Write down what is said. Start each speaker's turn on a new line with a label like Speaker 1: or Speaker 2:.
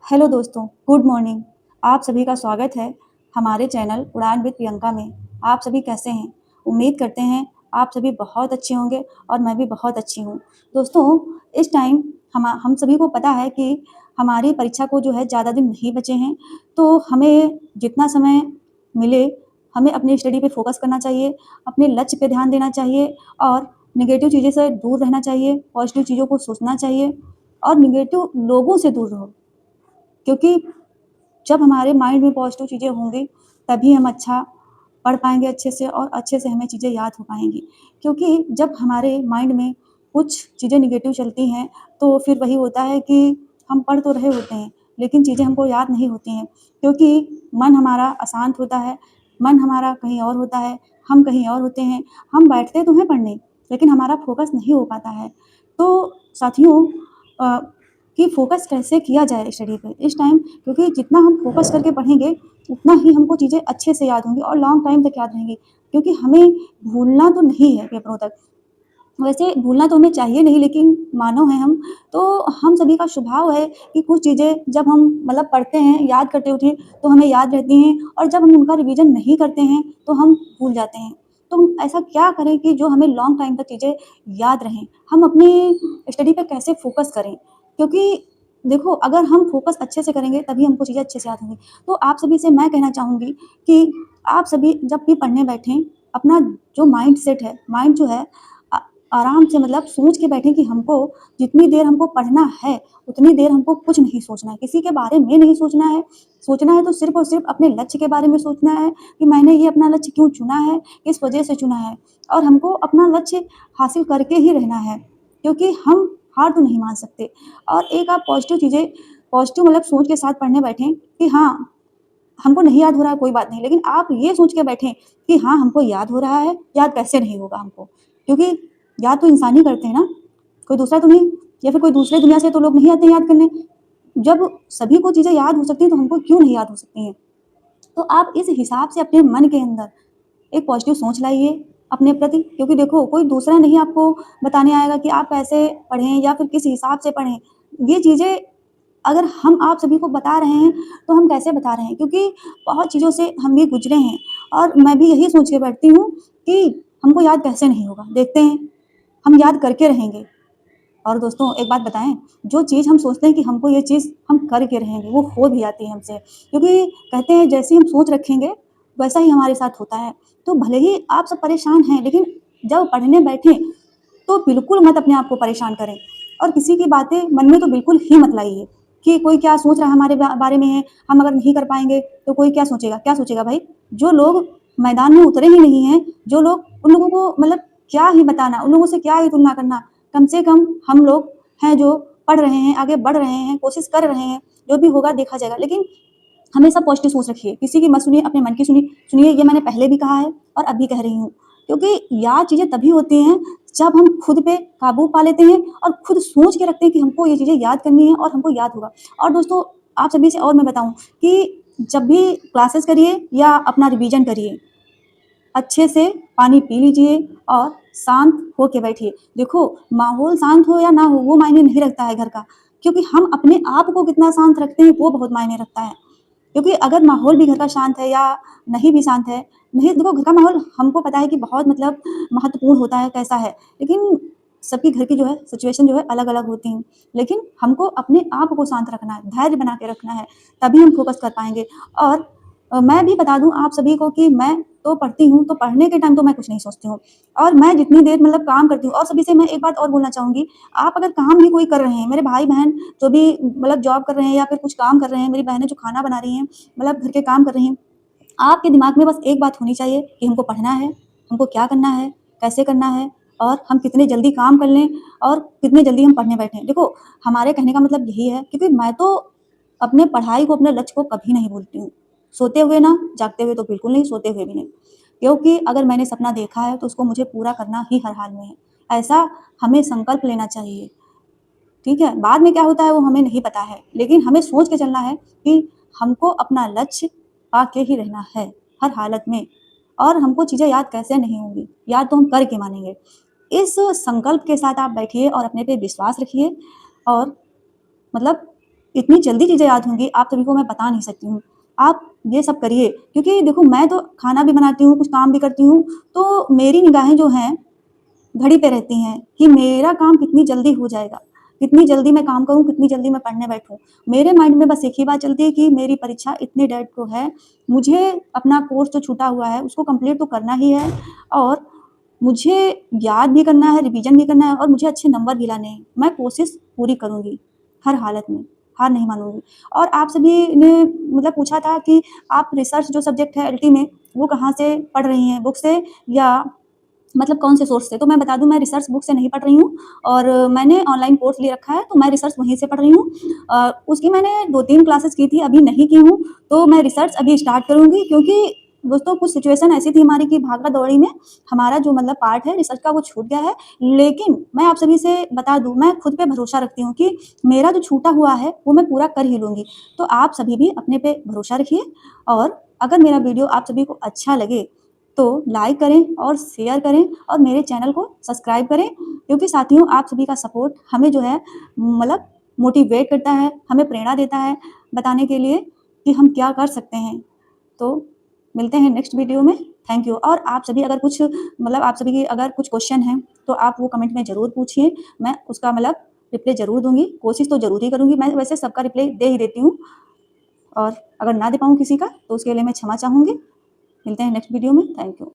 Speaker 1: Hello दोस्तों, good morning. आप सभी का स्वागत है हमारे चैनल उड़ान विद प्रियंका में। आप सभी कैसे हैं? उम्मीद करते हैं आप सभी बहुत अच्छे होंगे और मैं भी बहुत अच्छी हूँ। दोस्तों, इस टाइम हम सभी को पता है कि हमारी परीक्षा को जो है ज़्यादा दिन नहीं बचे हैं, तो हमें जितना समय मिले, हमें अपनी स्टडी पे फ़ोकस करना चाहिए, अपने लक्ष्य पे ध्यान देना चाहिए और नेगेटिव चीज़ों से दूर रहना चाहिए, पॉज़िटिव चीज़ों को सोचना चाहिए और नेगेटिव लोगों से दूर रहो। क्योंकि जब हमारे माइंड में पॉजिटिव चीज़ें होंगी, तभी हम अच्छा पढ़ पाएँगे अच्छे से और अच्छे से हमें चीज़ें याद हो पाएँगी। क्योंकि जब हमारे माइंड में कुछ चीज़ें नेगेटिव चलती हैं, तो फिर वही होता है कि हम पढ़ तो रहे होते हैं, लेकिन चीज़ें हमको याद नहीं होती हैं, क्योंकि मन हमारा अशांत होता है, मन हमारा कहीं और होता है, हम कहीं और होते हैं। हम बैठते तो हैं पढ़ने, लेकिन हमारा फ़ोकस नहीं हो पाता है। तो साथियों अ, कि फ़ोकस कैसे किया जाए स्टडी पे इस टाइम, क्योंकि जितना हम फ़ोकस करके पढ़ेंगे, उतना ही हमको चीज़ें अच्छे से याद होंगी और लॉन्ग टाइम तक याद रहेंगी। क्योंकि हमें भूलना तो नहीं है पेपरों तक। वैसे भूलना तो हमें चाहिए नहीं, लेकिन मानव हैं हम, तो हम सभी का स्वभाव है कि कुछ चीज़ें जब हम मतलब पढ़ते हैं, याद करते होते हैं, तो हमें याद रहती हैं और जब हम उनका रिवीजन नहीं करते हैं, तो हम भूल जाते हैं। तो हम ऐसा क्या करें कि जो हमें लॉन्ग टाइम तक चीज़ें याद रहें? हम अपनी स्टडी पे कैसे फ़ोकस करें? क्योंकि देखो, अगर हम फ़ोकस अच्छे से करेंगे, तभी हमको चीज़ें अच्छे से याद होंगी। तो आप सभी से मैं कहना चाहूँगी कि आप सभी जब भी पढ़ने बैठें, अपना जो माइंड सेट है, माइंड जो है अ, आराम से मतलब सोच के बैठें कि हमको जितनी देर हमको पढ़ना है, उतनी देर हमको कुछ नहीं सोचना है, किसी के बारे में नहीं सोचना है। सोचना है तो सिर्फ़ और सिर्फ़ अपने लक्ष्य के बारे में सोचना है कि मैंने ये अपना लक्ष्य क्यों चुना है, किस वजह से चुना है और हमको अपना लक्ष्य हासिल करके ही रहना है, क्योंकि हम हार तो नहीं मान सकते। और एक आप पॉज़िटिव मतलब सोच के साथ पढ़ने बैठें कि हाँ, हमको नहीं याद हो रहा है कोई बात नहीं, लेकिन आप ये सोच के बैठें कि हाँ, हमको याद हो रहा है, याद कैसे नहीं होगा हमको? क्योंकि याद तो इंसान ही करते हैं ना, कोई दूसरा तो नहीं, या फिर कोई दूसरे दुनिया से तो लोग नहीं आते हैं याद करने। जब सभी को चीज़ें याद हो सकती हैं, तो हमको क्यों नहीं याद हो सकती हैं? तो आप इस हिसाब से अपने मन के अंदर एक पॉजिटिव सोच लाइए अपने प्रति, क्योंकि देखो, कोई दूसरा नहीं आपको बताने आएगा कि आप कैसे पढ़ें या फिर किस हिसाब से पढ़ें। ये चीज़ें अगर हम आप सभी को बता रहे हैं, तो हम कैसे बता रहे हैं? क्योंकि बहुत चीज़ों से हम भी गुज़रे हैं और मैं भी यही सोच के बैठती हूँ कि हमको याद कैसे नहीं होगा, देखते हैं, हम याद करके रहेंगे। और दोस्तों, एक बात बताएँ, जो चीज़ हम सोचते हैं कि हमको ये चीज़ हम करके रहेंगे, वो हो भी जाती है हमसे। क्योंकि कहते हैं जैसे ही हम सोच रखेंगे, वैसा ही हमारे साथ होता है। तो भले ही आप सब परेशान हैं, लेकिन जब पढ़ने बैठें, तो बिल्कुल मत अपने आप को परेशान करें और किसी की बातें मन में तो बिल्कुल ही मत लाइए कि कोई क्या सोच रहा है हमारे बारे में है, हम अगर नहीं कर पाएँगे, तो कोई क्या सोचेगा भाई? जो लोग मैदान में उतरे ही नहीं हैं, जो लोग उन लोगों को मतलब क्या ही बताना, उन लोगों से क्या ही तुलना करना। कम से कम हम लोग हैं जो पढ़ रहे हैं, आगे बढ़ रहे हैं, कोशिश कर रहे हैं, जो भी होगा देखा जाएगा। लेकिन हमेशा पॉजिटिव सोच रखिए, किसी की मत सुनिए, अपने मन की सुनिए, ये मैंने पहले भी कहा है और अब भी कह रही हूँ। क्योंकि याद चीज़ें तभी होती हैं, जब हम खुद पे काबू पा लेते हैं और खुद सोच के रखते हैं कि हमको ये चीज़ें याद करनी है और हमको याद होगा। और दोस्तों, आप सभी से और मैं बताऊँ कि जब भी क्लासेस करिए या अपना रिवीजन करिए, अच्छे से पानी पी लीजिए और शांत होके बैठिए। देखो, माहौल शांत हो या ना हो, वो मायने नहीं रखता है घर का, क्योंकि हम अपने आप को कितना शांत रखते हैं, वो बहुत मायने रखता है। क्योंकि अगर माहौल भी घर का शांत है या नहीं भी शांत है, नहीं, देखो, घर का माहौल हमको पता है कि बहुत मतलब महत्वपूर्ण होता है, कैसा है, लेकिन सबकी घर की जो है सिचुएशन जो है अलग-अलग होती हैं। लेकिन हमको अपने आप को शांत रखना है, धैर्य बना के रखना है, तभी हम फ़ोकस कर पाएँगे। और मैं भी बता दूँ आप सभी को कि मैं तो पढ़ती हूँ, तो पढ़ने के टाइम तो मैं कुछ नहीं सोचती हूँ और मैं जितनी देर मतलब काम करती हूँ। और सभी से मैं एक बात और बोलना चाहूँगी, आप अगर काम भी कोई कर रहे हैं, मेरे भाई-बहन जो भी मतलब जॉब कर रहे हैं या फिर कुछ काम कर रहे हैं, मेरी बहनें जो खाना बना रही हैं, मतलब घर के काम कर रही हैं, आपके दिमाग में बस एक बात होनी चाहिए कि हमको पढ़ना है, हमको क्या करना है, कैसे करना है और हम कितने जल्दी काम कर लें और कितने जल्दी हम पढ़ने बैठें। देखो, हमारे कहने का मतलब यही है, क्योंकि मैं तो अपने पढ़ाई को, अपने लक्ष्य को कभी नहीं भूलती हूँ। सोते हुए ना, जागते हुए तो बिल्कुल नहीं, सोते हुए भी नहीं। क्योंकि अगर मैंने सपना देखा है, तो उसको मुझे पूरा करना ही हर हाल में है। ऐसा हमें संकल्प लेना चाहिए। ठीक है? बाद में क्या होता है वो हमें नहीं पता है, लेकिन हमें सोच के चलना है कि हमको अपना लक्ष्य पाके ही रहना है, हर हालत में। और हमको चीज़ें याद कैसे नहीं होंगी, याद तो हम करके मानेंगे। इस संकल्प के साथ आप बैठिए और अपने पे विश्वास रखिए और मतलब इतनी जल्दी चीज़ें याद होंगी आप सभी को मैं बता नहीं सकती हूँ। आप ये सब करिए क्योंकि देखो मैं तो खाना भी बनाती हूँ, कुछ काम भी करती हूँ, तो मेरी निगाहें जो हैं घड़ी पे रहती हैं कि मेरा काम कितनी जल्दी हो जाएगा, कितनी जल्दी मैं काम करूँ, कितनी जल्दी मैं पढ़ने बैठूँ। मेरे माइंड में बस एक ही बात चलती है कि मेरी परीक्षा इतनी डेट को है, मुझे अपना कोर्स जो छूटा हुआ है उसको कंप्लीट तो करना ही है और मुझे याद भी करना है, रिवीजन भी करना है और मुझे अच्छे नंबर भी लाने हैं। मैं कोशिश पूरी करूँगी, हर हालत में, हार नहीं मानूँगी। और आप सभी ने मतलब पूछा था कि आप रिसर्च जो सब्जेक्ट है एलटी में, वो कहाँ से पढ़ रही हैं, बुक से या मतलब कौन से सोर्स से? तो मैं बता दूँ मैं रिसर्च बुक से नहीं पढ़ रही हूँ और मैंने ऑनलाइन कोर्स ले रखा है, तो मैं रिसर्च वहीं से पढ़ रही हूँ। उसकी मैंने 2-3 क्लासेस की थी, अभी नहीं की हूँ, तो मैं रिसर्च अभी स्टार्ट करूँगी क्योंकि दोस्तों कुछ सिचुएशन ऐसी थी हमारी कि भागा-दौड़ी में हमारा जो मतलब पार्ट है रिसर्च का वो छूट गया है। लेकिन मैं आप सभी से बता दूँ, मैं खुद पे भरोसा रखती हूँ कि मेरा जो छूटा हुआ है, वो मैं पूरा कर ही लूँगी। तो आप सभी भी अपने पे भरोसा रखिए और अगर मेरा वीडियो आप सभी को अच्छा लगे, तो लाइक करें और शेयर करें और मेरे चैनल को सब्सक्राइब करें क्योंकि साथियों आप सभी का सपोर्ट हमें जो है मतलब मोटिवेट करता है, हमें प्रेरणा देता है बताने के लिए कि हम क्या कर सकते हैं। तो मिलते हैं नेक्स्ट वीडियो में। Thank you. और आप सभी अगर कुछ मतलब आप सभी की अगर कुछ क्वेश्चन हैं तो आप वो कमेंट में ज़रूर पूछिए, मैं उसका मतलब रिप्लाई ज़रूर दूँगी, कोशिश तो ज़रूर ही करूँगी। मैं वैसे सबका रिप्लाई दे ही देती हूँ और अगर ना दे पाऊँ किसी का तो उसके लिए मैं क्षमा चाहूँगी। मिलते हैं नेक्स्ट वीडियो में। Thank you.